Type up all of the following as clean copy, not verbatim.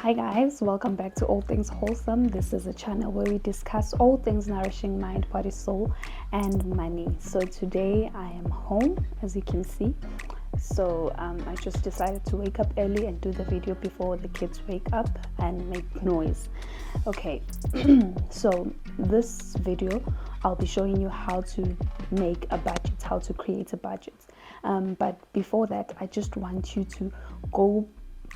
Hi guys, welcome back to All Things Wholesome. This is a channel where we discuss all things nourishing mind, body, soul, and money. So today I am home, as you can see. So I just decided to wake up early and do the video before the kids wake up and make noise. Okay, so this video I'll be showing you how to make a budget, how to create a budget. But before that, I just want you to go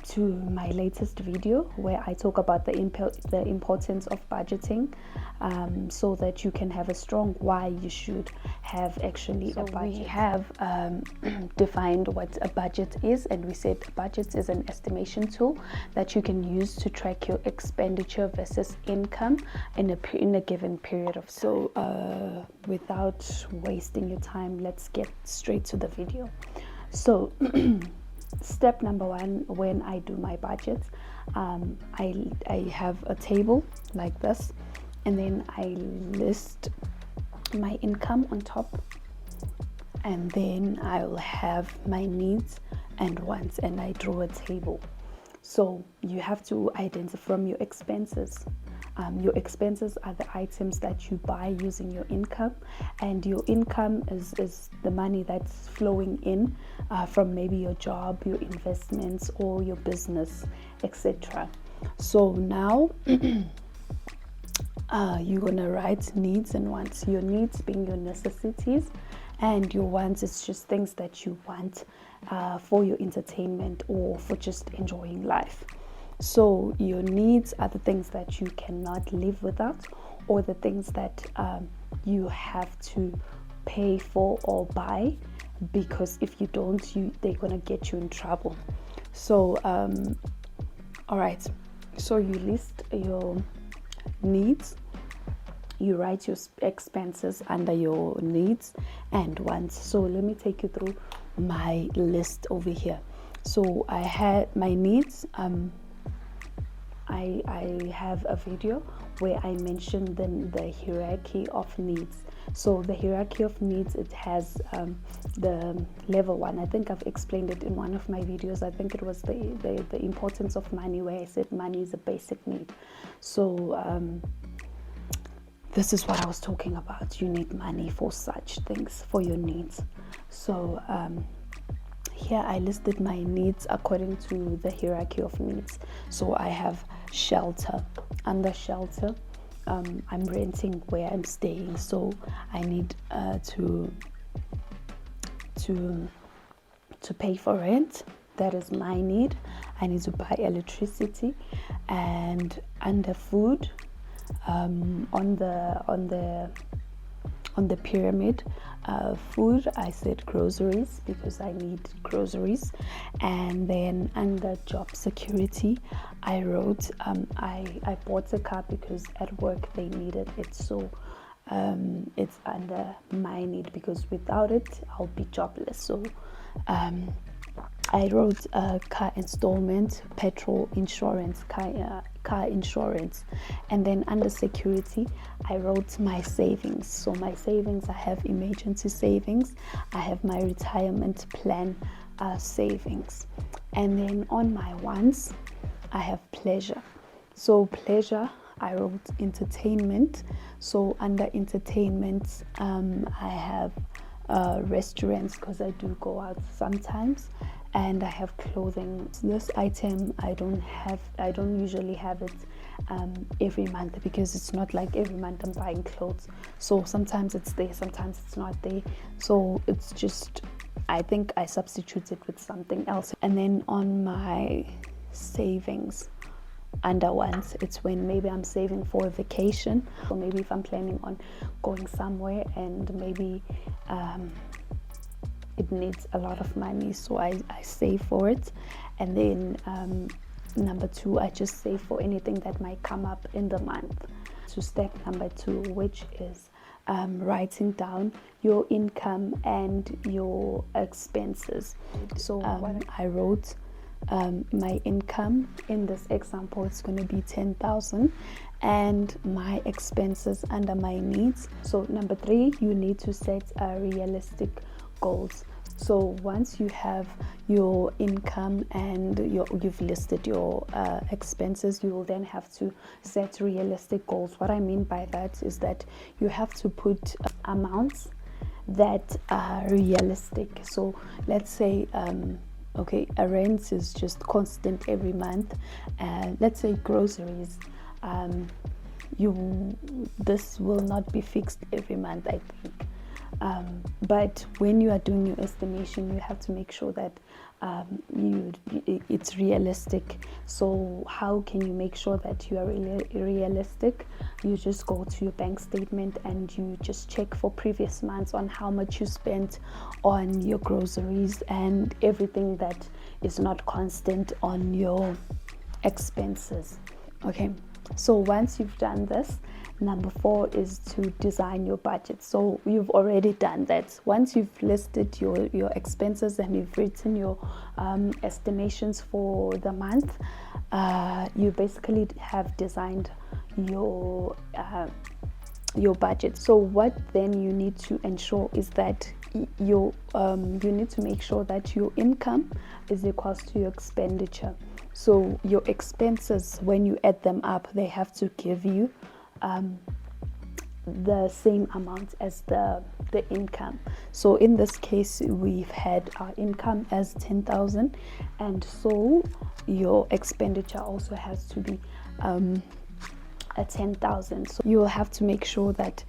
to my latest video where I talk about the importance of budgeting, so that you can have a strong why you should have actually a budget. We have defined what a budget is, and we said a budget is an estimation tool that you can use to track your expenditure versus income in a given period of time. So without wasting your time, let's get straight to the video. So step number one, when I do my budget, I have a table like this, and then I list my income on top, and then I'll have my needs and wants, and I draw a table. So you have to identify from your expenses. Your expenses are the items that you buy using your income, and your income is the money that's flowing in from maybe your job, your investments, or your business, etc. So now you're gonna write needs and wants. Your needs being your necessities, and your wants is just things that you want for your entertainment or for just enjoying life. So your needs are the things that you cannot live without, or the things that you have to pay for or buy, because if you don't, they're gonna get you in trouble. So all right, so you list your needs, you write your expenses under your needs and wants. So let me take you through my list over here. So I had my needs. I have a video where I mentioned the hierarchy of needs. So the hierarchy of needs, it has the level one. I think I've explained it in one of my videos. I think it was the importance of money, where I said money is a basic need. So this is what I was talking about. You need money for such things, for your needs. So here I listed my needs according to the hierarchy of needs. So I have shelter. Under shelter, I'm renting where I'm staying, so I need to pay for rent. That is my need. I need to buy electricity. And under food, on the pyramid, food, I said groceries, because I need groceries. And then under job security, I wrote I bought a car because at work they needed it. So it's under my need, because without it I'll be jobless. So I wrote car installment, petrol insurance, car insurance. And then under security, I wrote my savings. So my savings, I have emergency savings, I have my retirement plan savings. And then on my wants, I have pleasure. So pleasure, I wrote entertainment. So under entertainment, I have restaurants, because I do go out sometimes. And I have clothing. This item I don't usually have it every month, because it's not like every month I'm buying clothes. So sometimes it's there, sometimes it's not there. So it's just, I think I substitute it with something else. And then on my savings, under wants, it's when maybe I'm saving for a vacation, or maybe if I'm planning on going somewhere and maybe it needs a lot of money, so I save for it. And then number two, I just save for anything that might come up in the month. So step number two, which is writing down your income and your expenses. So I wrote my income, in this example it's going to be 10,000, and my expenses under my needs. So number three, you need to set realistic goals. So once you have your income and you've listed your expenses, you will then have to set realistic goals. What I mean by that is that you have to put amounts that are realistic. So let's say okay, a rent is just constant every month, and let's say groceries, this will not be fixed every month, I think. But when you are doing your estimation, you have to make sure that it's realistic. So how can you make sure that you are realistic? You just go to your bank statement and you just check for previous months on how much you spent on your groceries and everything that is not constant on your expenses. Okay, so once you've done this, number 4 is to design your budget. So you've already done that. Once you've listed your expenses and you've written your estimations for the month, you basically have designed your budget. So what then you need to ensure is that you need to make sure that your income is equals to your expenditure. So your expenses, when you add them up, they have to give you the same amount as the income. So in this case, we've had our income as 10,000, and so your expenditure also has to be at 10,000. So you will have to make sure that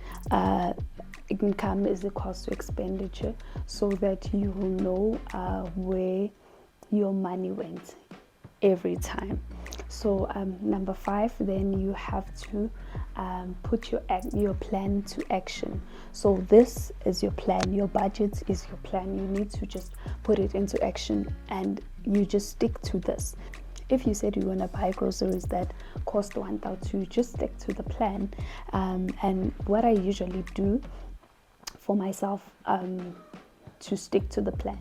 income is equals to expenditure, so that you will know where your money went every time. So number 5, then you have to put your plan to action. So this is your plan, your budget is your plan. You need to just put it into action and you just stick to this. If you said you want to buy groceries that cost 1,000, just stick to the plan. And what I usually do for myself to stick to the plan,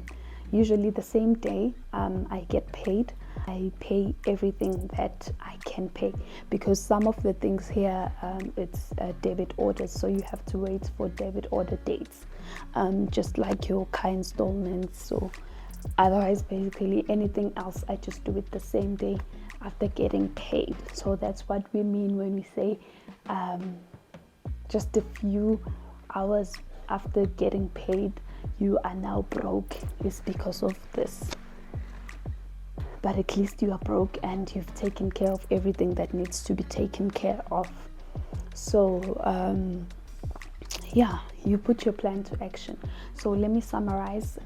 usually the same day I get paid, I pay everything that I can pay, because some of the things here it's debit orders, so you have to wait for debit order dates, just like your car installments. So otherwise, basically anything else, I just do it the same day after getting paid. So that's what we mean when we say just a few hours after getting paid you are now broke. It's because of this. But at least you are broke and you've taken care of everything that needs to be taken care of. So yeah, you put your plan to action. So let me summarize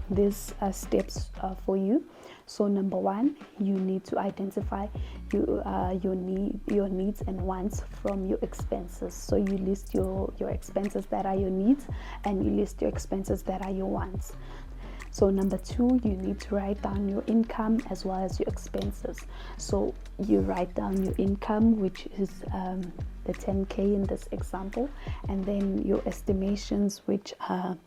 these steps for you. So number 1, you need to identify your needs and wants from your expenses. So you list your expenses that are your needs, and you list your expenses that are your wants. So number 2, you need to write down your income as well as your expenses. So you write down your income, which is the 10K in this example, and then your estimations, which are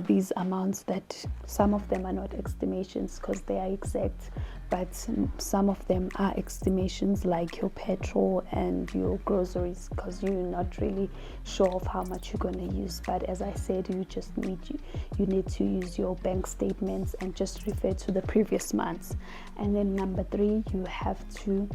these amounts that some of them are not estimations because they are exact, but some of them are estimations, like your petrol and your groceries, because you're not really sure of how much you're going to use. But as I said, you need to use your bank statements and just refer to the previous months. And then number 3, you have to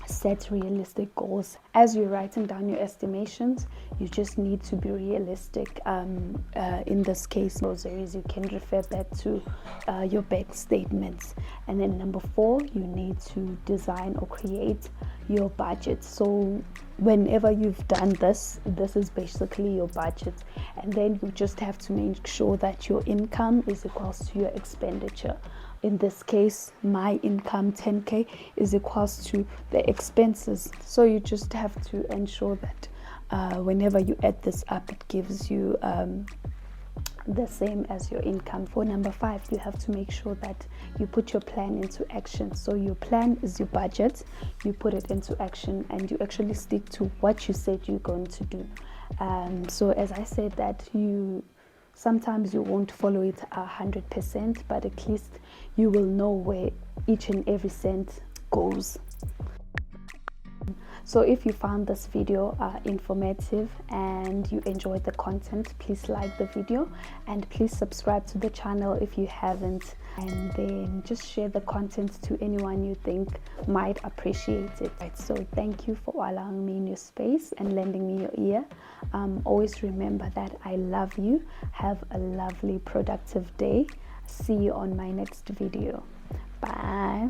set realistic goals. As you're writing down your estimations, you just need to be realistic. In this case, groceries, you can refer back to your bank statements. And then number 4, you need to design or create your budget. So whenever you've done this is basically your budget, and then you just have to make sure that your income is equals to your expenditure. In this case, my income 10K is equals to the expenses. So you just have to ensure that whenever you add this up, it gives you the same as your income. For number 5, you have to make sure that you put your plan into action. So your plan is your budget, you put it into action, and you actually stick to what you said you're going to do. So as I said, that sometimes you won't follow it 100%, but at least you will know where each and every cent goes. So if you found this video informative and you enjoyed the content, please like the video and please subscribe to the channel if you haven't, and then just share the content to anyone you think might appreciate it. Right, so thank you for allowing me in your space and lending me your ear. Always remember that I love you. Have a lovely productive day. See you on my next video. Bye.